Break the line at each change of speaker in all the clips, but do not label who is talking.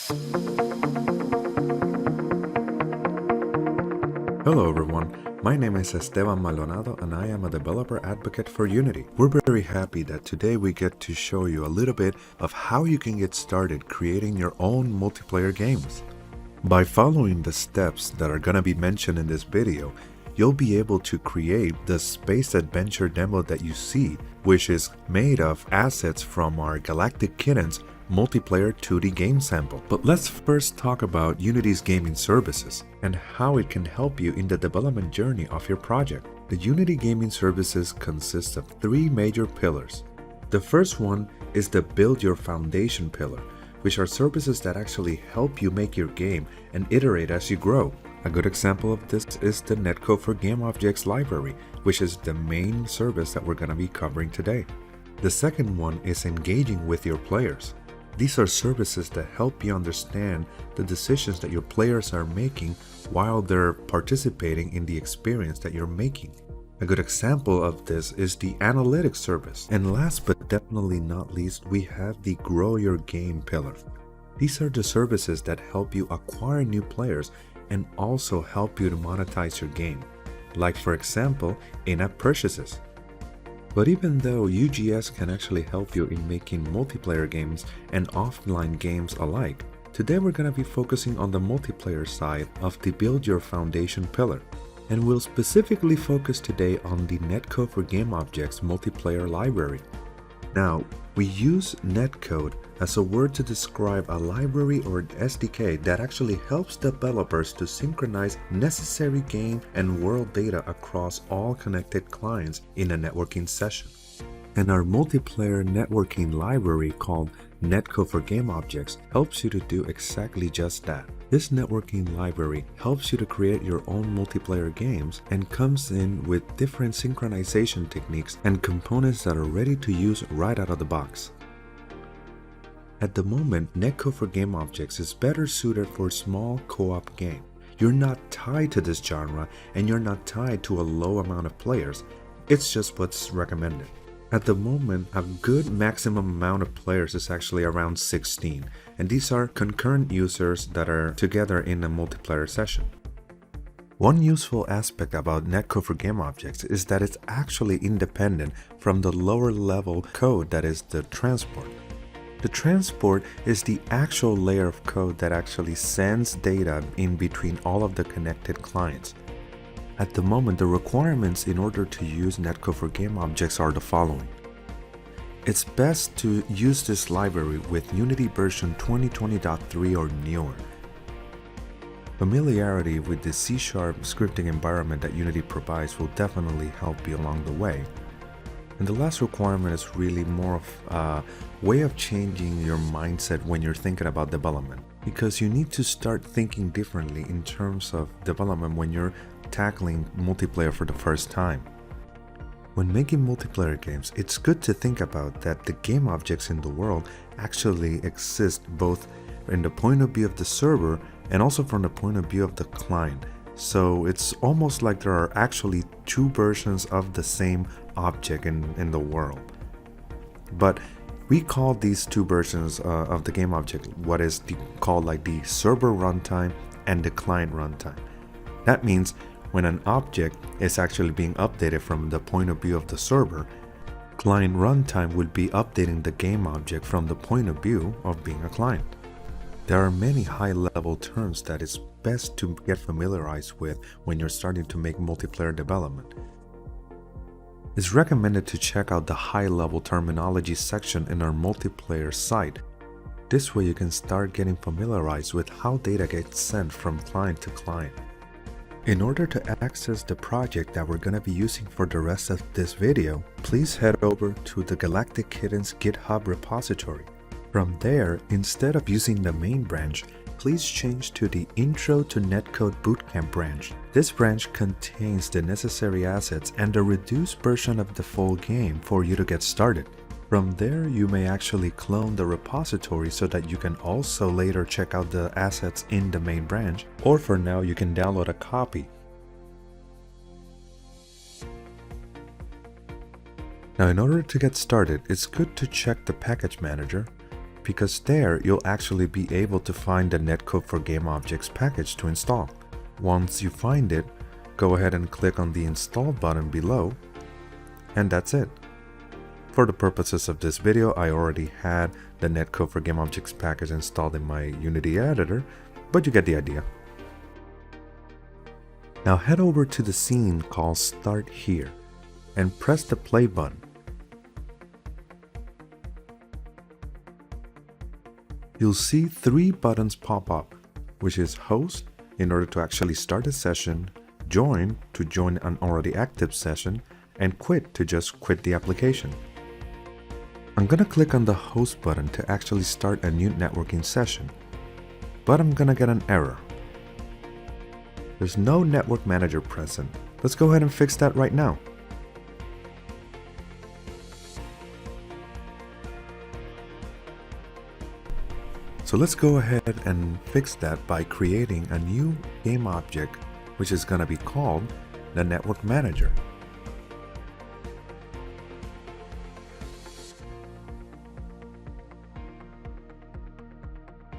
Hello everyone, my name is Esteban Maldonado and I am a developer advocate for Unity. We're very happy that today we get to show you a little bit of how you can get started creating your own multiplayer games. By following the steps that are going to be mentioned in this video, you'll be able to create the space adventure demo that you see, which is made of assets from our Galactic Kittens multiplayer 2D game sample. But let's first talk about Unity's gaming services and how it can help you in the development journey of your project. The Unity gaming services consist of three major pillars. The first one is the Build Your Foundation pillar, which are services that actually help you make your game and iterate as you grow. A good example of this is the Netcode for GameObjects library, which is the main service that we're going to be covering today. The second one is engaging with your players. These are services that help you understand the decisions that your players are making while they're participating in the experience that you're making. A good example of this is the analytics service. And last but definitely not least, we have the Grow Your Game pillar. These are the services that help you acquire new players and also help you to monetize your game, like for example, in-app purchases. But even though UGS can actually help you in making multiplayer games and offline games alike, today we're going to be focusing on the multiplayer side of the Build Your Foundation pillar. And we'll specifically focus today on the Netcode for GameObjects multiplayer library. Now, we use Netcode as a word to describe a library or SDK that actually helps developers to synchronize necessary game and world data across all connected clients in a networking session. And our multiplayer networking library called Netcode for GameObjects helps you to do exactly just that. This networking library helps you to create your own multiplayer games and comes in with different synchronization techniques and components that are ready to use right out of the box. At the moment, Netcode for GameObjects is better suited for small co-op game. You're not tied to this genre and you're not tied to a low amount of players. It's just what's recommended. At the moment, a good maximum amount of players is actually around 16, and these are concurrent users that are together in a multiplayer session. One useful aspect about Netcode for GameObjects is that it's actually independent from the lower level code that is the transport. The transport is the actual layer of code that actually sends data in between all of the connected clients. At the moment, the requirements in order to use Netcode for GameObjects are the following. It's best to use this library with Unity version 2020.3 or newer. Familiarity with the C# scripting environment that Unity provides will definitely help you along the way. And the last requirement is really more of a way of changing your mindset when you're thinking about development, because you need to start thinking differently in terms of development when you're tackling multiplayer for the first time. When making multiplayer games, it's good to think about that the game objects in the world actually exist both in the point of view of the server and also from the point of view of the client. So it's almost like there are actually two versions of the same object in the world. But we call these two versions of the game object what is called like the server runtime and the client runtime. That means when an object is actually being updated from the point of view of the server, client runtime will be updating the game object from the point of view of being a client. There are many high-level terms that it's best to get familiarized with when you're starting to make multiplayer development. It's recommended to check out the high-level terminology section in our multiplayer site. This way you can start getting familiarized with how data gets sent from client to client. In order to access the project that we're going to be using for the rest of this video, please head over to the Galactic Kittens GitHub repository. From there, instead of using the main branch, please change to the Intro to Netcode Bootcamp branch. This branch contains the necessary assets and a reduced version of the full game for you to get started. From there, you may actually clone the repository so that you can also later check out the assets in the main branch, or for now you can download a copy. Now in order to get started, it's good to check the package manager, because there you'll actually be able to find the Netcode for GameObjects package to install. Once you find it, go ahead and click on the install button below, and that's it. For the purposes of this video, I already had the Netcode for GameObjects package installed in my Unity editor, but you get the idea. Now head over to the scene called Start Here and press the play button. You'll see 3 buttons pop up, which is Host in order to actually start a session, Join to join an already active session, and Quit to just quit the application. I'm gonna click on the Host button to actually start a new networking session, but I'm gonna get an error. There's no network manager present. Let's go ahead and fix that right now. So let's go ahead and fix that by creating a new game object, which is going to be called the Network Manager.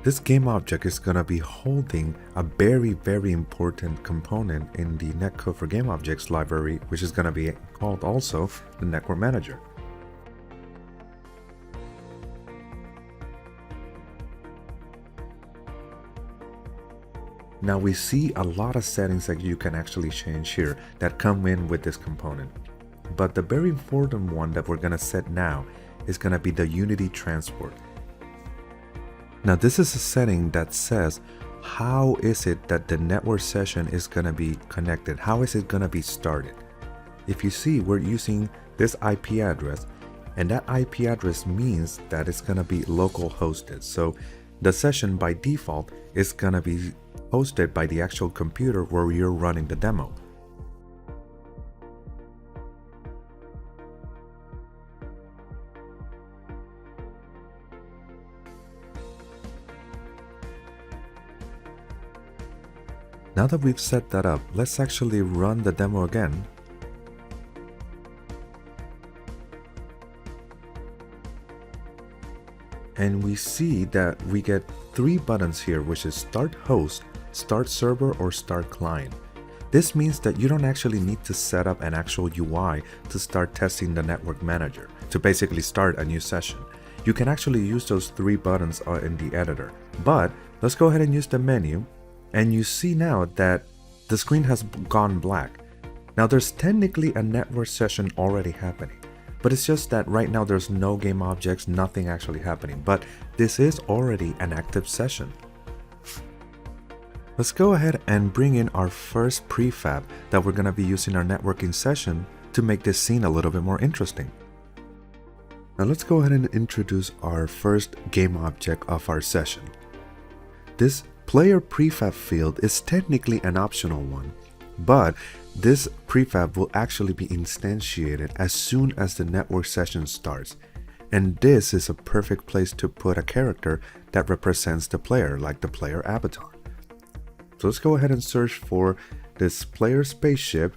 This game object is going to be holding a very important component in the Netcode for GameObjects library, which is going to be called also the Network Manager. Now we see a lot of settings that you can actually change here that come in with this component. But the very important one that we're going to set now is going to be the Unity transport. Now this is a setting that says how is it that the network session is going to be connected? How is it going to be started? If you see, we're using this IP address, and that IP address means that it's going to be local hosted. So the session by default is going to be hosted by the actual computer where you're running the demo. Now that we've set that up, let's actually run the demo again. And we see that we get 3 buttons here, which is Start Host, Start Server, or Start Client. This means that you don't actually need to set up an actual UI to start testing the Network Manager, to basically start a new session. You can actually use those 3 buttons in the editor. But let's go ahead and use the menu, and you see now that the screen has gone black. Now there's technically a network session already happening, but it's just that right now there's no game objects, nothing actually happening, but this is already an active session. Let's go ahead and bring in our first prefab that we're going to be using our networking session to make this scene a little bit more interesting. Now let's go ahead and introduce our first game object of our session. This player prefab field is technically an optional one, but this prefab will actually be instantiated as soon as the network session starts. And this is a perfect place to put a character that represents the player, like the player avatar. So let's go ahead and search for this player spaceship.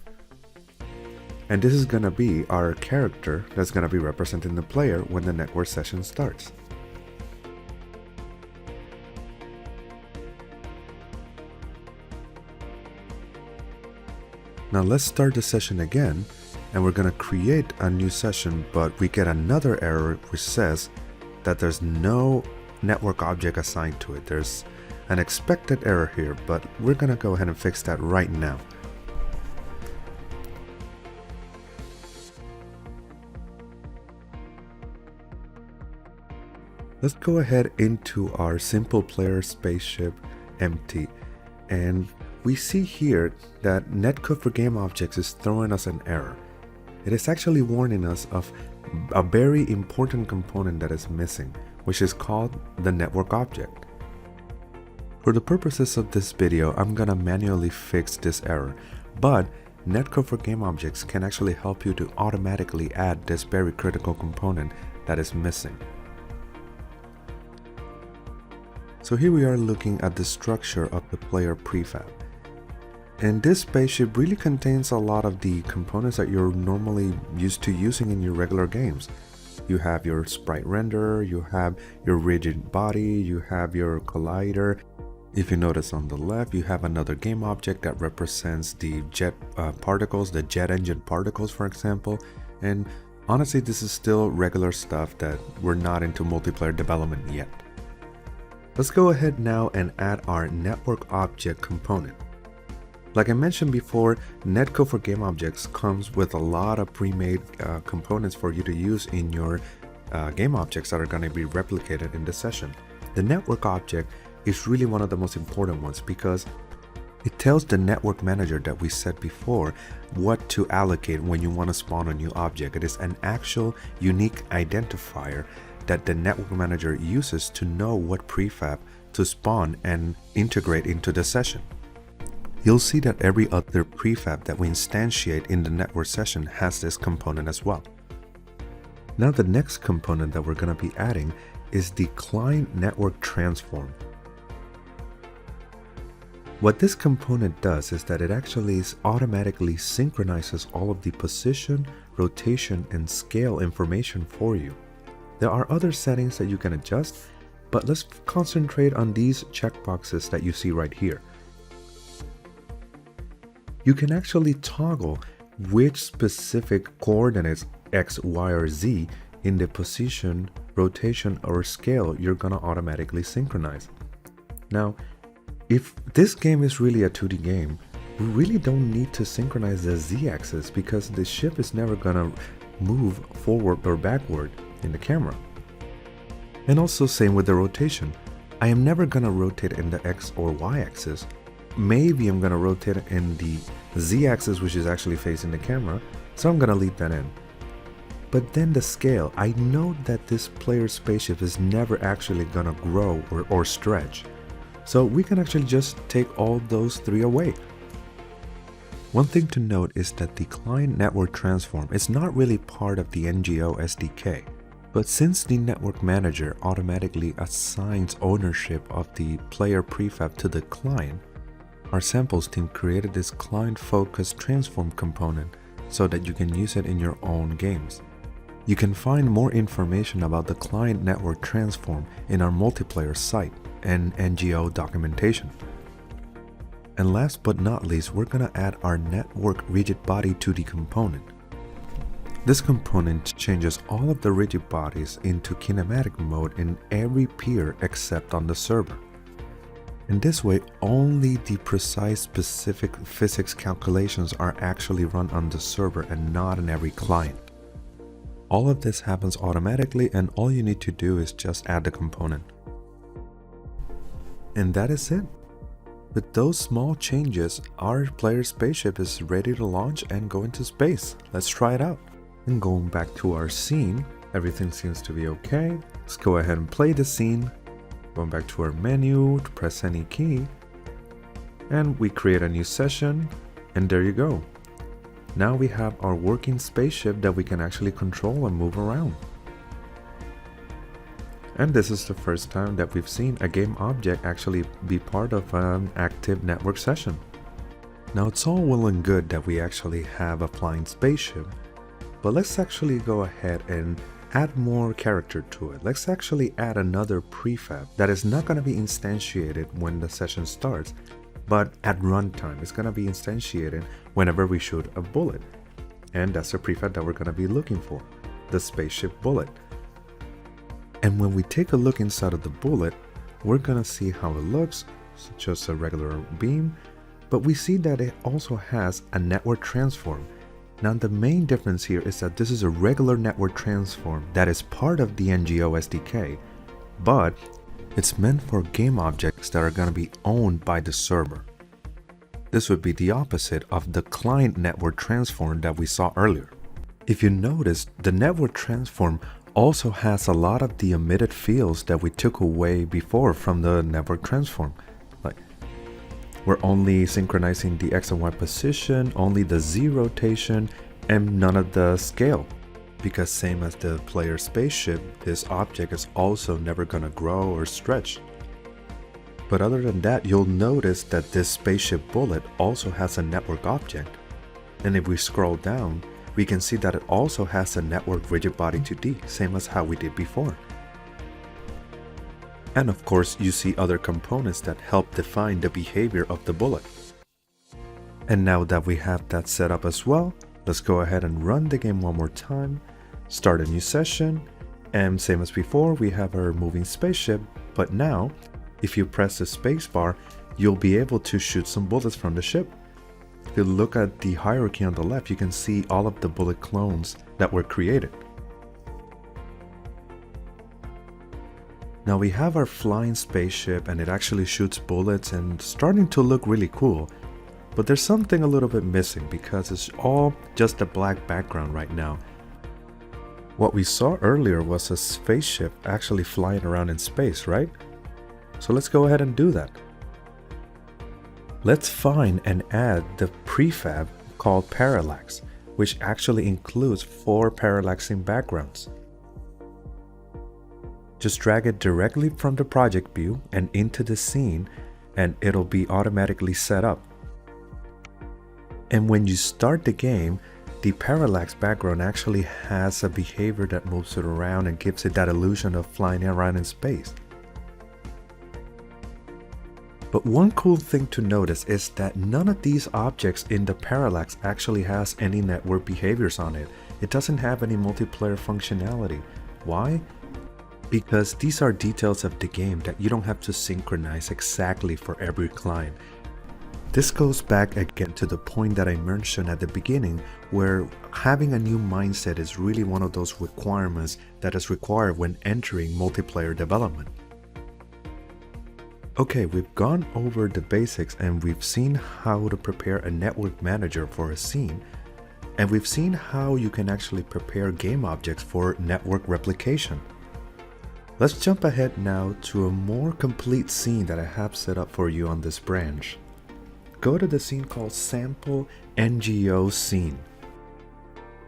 And this is going to be our character that's going to be representing the player when the network session starts. Now let's start the session again, and we're going to create a new session, but we get another error which says that there's no network object assigned to it. There's an expected error here, but we're going to go ahead and fix that right now. Let's go ahead into our simple player spaceship empty, and we see here that Netcode for GameObjects is throwing us an error. It is actually warning us of a very important component that is missing, which is called the network object. For the purposes of this video, I'm gonna manually fix this error, but Netcode for GameObjects can actually help you to automatically add this very critical component that is missing. So here we are looking at the structure of the player prefab. And this spaceship really contains a lot of the components that you're normally used to using in your regular games. objects. You have your sprite renderer, you have your rigid body, you have your collider. If you notice on the left, you have another game object that represents the jet particles, the jet engine particles, for example. And honestly, this is still regular stuff that we're not into multiplayer development yet. Let's go ahead now and add our network object component. Like I mentioned before, Netcode for GameObjects comes with a lot of pre-made components for you to use in your game objects that are going to be replicated in this session. The network object is really one of the most important ones because it tells the network manager that we said before what to allocate when you want to spawn a new object. It is an actual unique identifier that the network manager uses to know what prefab to spawn and integrate into the session. You'll see that every other prefab that we instantiate in the network session has this component as well. Now the next component that we're going to be adding is the client network transform. What this component does is that it actually automatically synchronizes all of the position, rotation, and scale information for you. There are other settings that you can adjust, but let's concentrate on these checkboxes that you see right here. You can actually toggle which specific coordinates X, Y, or Z in the position, rotation, or scale you're going to automatically synchronize. Now, if this game is really a 2D game, we really don't need to synchronize the Z-axis because the ship is never going to move forward or backward in the camera. And also same with the rotation. I am never going to rotate in the X or Y axis. Maybe I'm going to rotate it in the Z axis, which is actually facing the camera, so I'm going to leave that in. But then the scale, I know that this player's spaceship is never actually going to grow or stretch. So we can actually just take all those three away. One thing to note is that the client network transform is not really part of the NGO SDK. But since the network manager automatically assigns ownership of the player prefab to the client, our samples team created this client-focused transform component so that you can use it in your own games. You can find more information about the client network transform in our multiplayer site and NGO documentation. And last but not least, we're going to add our network rigid body 2D component. This component changes all of the rigid bodies into kinematic mode in every peer except on the server. In this way, only the precise specific physics calculations are actually run on the server and not in every client. All of this happens automatically, and all you need to do is just add the component. And that is it. With those small changes, our player spaceship is ready to launch and go into space. Let's try it out. And going back to our scene, everything seems to be okay. Let's go ahead and play the scene. Going back to our menu to press any key. And we create a new session, and there you go. Now we have our working spaceship that we can actually control and move around. And this is the first time that we've seen a game object actually be part of an active network session. Now it's all well and good that we actually have a flying spaceship, but let's actually go ahead and add more character to it. Let's actually add another prefab that is not going to be instantiated when the session starts, but at runtime it's going to be instantiated whenever we shoot a bullet. And that's the prefab that we're going to be looking for, the spaceship bullet. And when we take a look inside of the bullet, we're going to see how it looks. It's just a regular beam, but we see that it also has a network transform. Now the main difference here is that this is a regular network transform that is part of the NGO SDK, but it's meant for game objects that are going to be owned by the server. This would be the opposite of the client network transform that we saw earlier. If you notice, the network transform also has a lot of the omitted fields that we took away before from the network transform. Like, we're only synchronizing the X and Y position, only the Z rotation, and none of the scale. Because same as the player spaceship, this object is also never gonna grow or stretch. But other than that, you'll notice that this spaceship bullet also has a network object. And if we scroll down, we can see that it also has a network rigid body 2D, same as how we did before. And of course, you see other components that help define the behavior of the bullet. And now that we have that set up as well, let's go ahead and run the game one more time, start a new session, and same as before, we have our moving spaceship, but now, if you press the spacebar, you'll be able to shoot some bullets from the ship. If you look at the hierarchy on the left, you can see all of the bullet clones that were created. Now we have our flying spaceship and it actually shoots bullets and starting to look really cool. But there's something a little bit missing because it's all just a black background right now. What we saw earlier was a spaceship actually flying around in space, right? So let's go ahead and do that. Let's find and add the prefab called parallax, which actually includes 4 parallaxing backgrounds. Just drag it directly from the project view and into the scene and it'll be automatically set up. And when you start the game, the parallax background actually has a behavior that moves it around and gives it that illusion of flying around in space. But one cool thing to notice is that none of these objects in the parallax actually has any network behaviors on it. It doesn't have any multiplayer functionality. Why? Because these are details of the game that you don't have to synchronize exactly for every client. This goes back again to the point that I mentioned at the beginning, where having a new mindset is really one of those requirements that is required when entering multiplayer development. Okay, we've gone over the basics and we've seen how to prepare a network manager for a scene, and we've seen how you can actually prepare game objects for network replication. Let's jump ahead now to a more complete scene that I have set up for you on this branch. Go to the scene called Sample NGO Scene.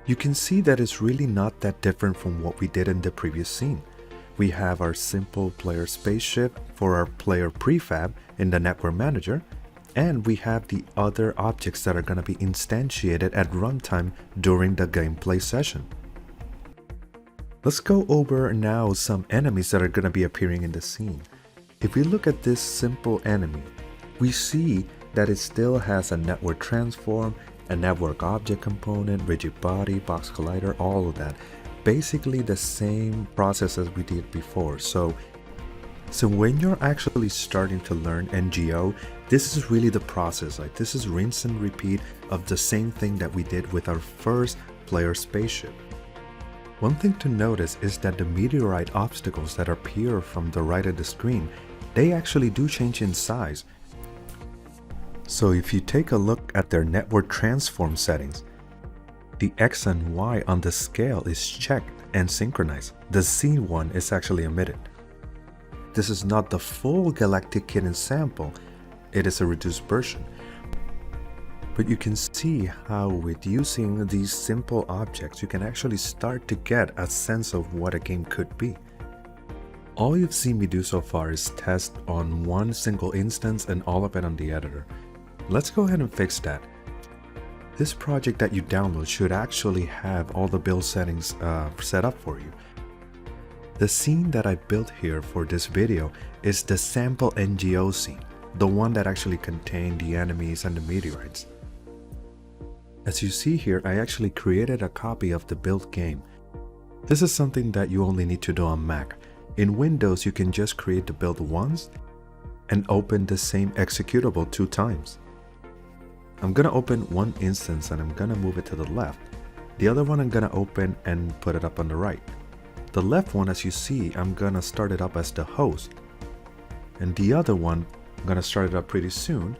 You can see that it's really not that different from what we did in the previous scene. We have our simple player spaceship for our player prefab in the network manager, and we have the other objects that are going to be instantiated at runtime during the gameplay session. Let's go over now some enemies that are going to be appearing in the scene. If we look at this simple enemy, we see that it still has a network transform, a network object component, rigid body, box collider, all of that. Basically the same process as we did before. So when you're actually starting to learn NGO, this is really the process. Like, this is rinse and repeat of the same thing that we did with our first player spaceship. One thing to notice is that the meteorite obstacles that appear from the right of the screen, they actually do change in size. So if you take a look at their network transform settings, the X and Y on the scale is checked and synchronized. The Z one is actually omitted. This is not the full Galactic Kitten sample, it is a reduced version. But you can see how with using these simple objects, you can actually start to get a sense of what a game could be. All you've seen me do so far is test on one single instance and all of it on the editor. Let's go ahead and fix that. This project that you download should actually have all the build settings set up for you. The scene that I built here for this video is the sample NGO scene, the one that actually contained the enemies and the meteorites. As you see here, I actually created a copy of the built game. This is something that you only need to do on Mac. In Windows, you can just create the build once and open the same executable 2 times. I'm gonna open one instance and I'm gonna move it to the left. The other one I'm gonna open and put it up on the right. The left one, as you see, I'm gonna start it up as the host. And the other one, I'm gonna start it up pretty soon.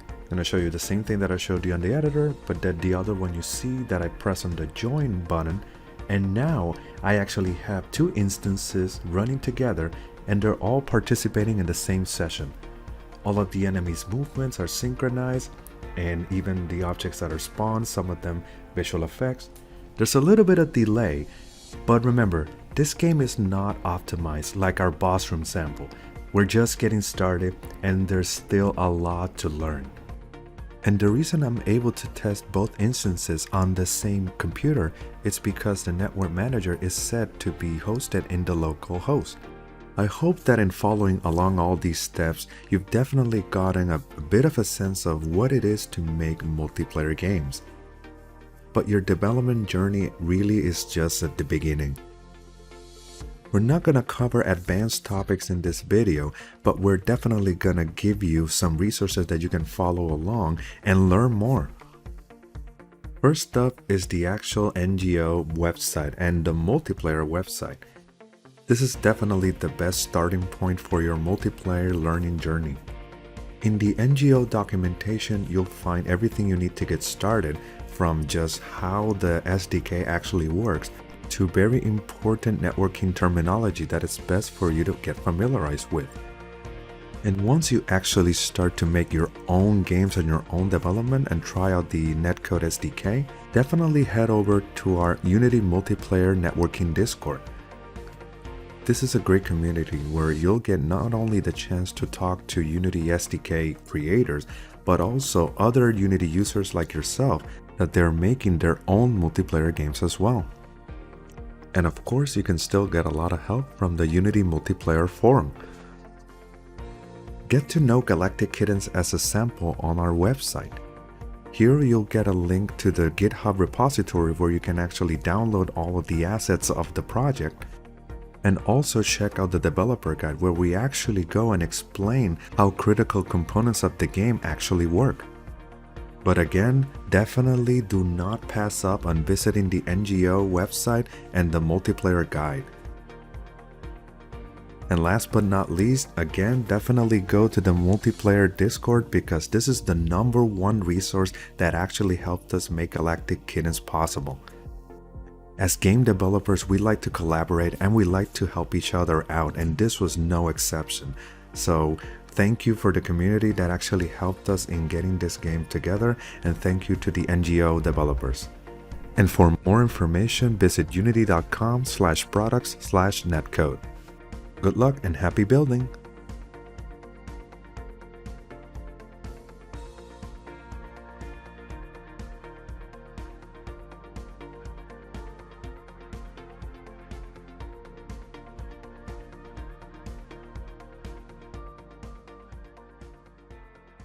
I'm gonna show you the same thing that I showed you on the editor, but then the other one you see that I press on the join button, and now I actually have 2 instances running together and they're all participating in the same session. All of the enemies' movements are synchronized, and even the objects that are spawned, some of them visual effects. There's a little bit of delay, but remember, this game is not optimized like our boss room sample. We're just getting started and there's still a lot to learn. And the reason I'm able to test both instances on the same computer is because the network manager is set to be hosted in the local host. I hope that in following along all these steps, you've definitely gotten a bit of a sense of what it is to make multiplayer games. But your development journey really is just at the beginning. We're not going to cover advanced topics in this video, but we're definitely going to give you some resources that you can follow along and learn more. First up is the actual NGO website and the multiplayer website. This is definitely the best starting point for your multiplayer learning journey. In the NGO documentation, you'll find everything you need to get started, from just how the SDK actually works to very important networking terminology that is best for you to get familiarized with. And once you actually start to make your own games and your own development and try out the Netcode SDK, definitely head over to our Unity Multiplayer Networking Discord. This is a great community where you'll get not only the chance to talk to Unity SDK creators, but also other Unity users like yourself that they're making their own multiplayer games as well. And of course, you can still get a lot of help from the Unity Multiplayer Forum. Get to know Galactic Kittens as a sample on our website. Here you'll get a link to the GitHub repository where you can actually download all of the assets of the project, and also check out the developer guide where we actually go and explain how critical components of the game actually work. But again, definitely do not pass up on visiting the NGO website and the multiplayer guide. And last but not least, again, definitely go to the multiplayer Discord because this is the #1 resource that actually helped us make Galactic Kittens possible. As game developers, we like to collaborate and we like to help each other out, and this was no exception. So thank you for the community that actually helped us in getting this game together, and thank you to the NGO developers. And for more information, visit unity.com/products/netcode. Good luck and happy building!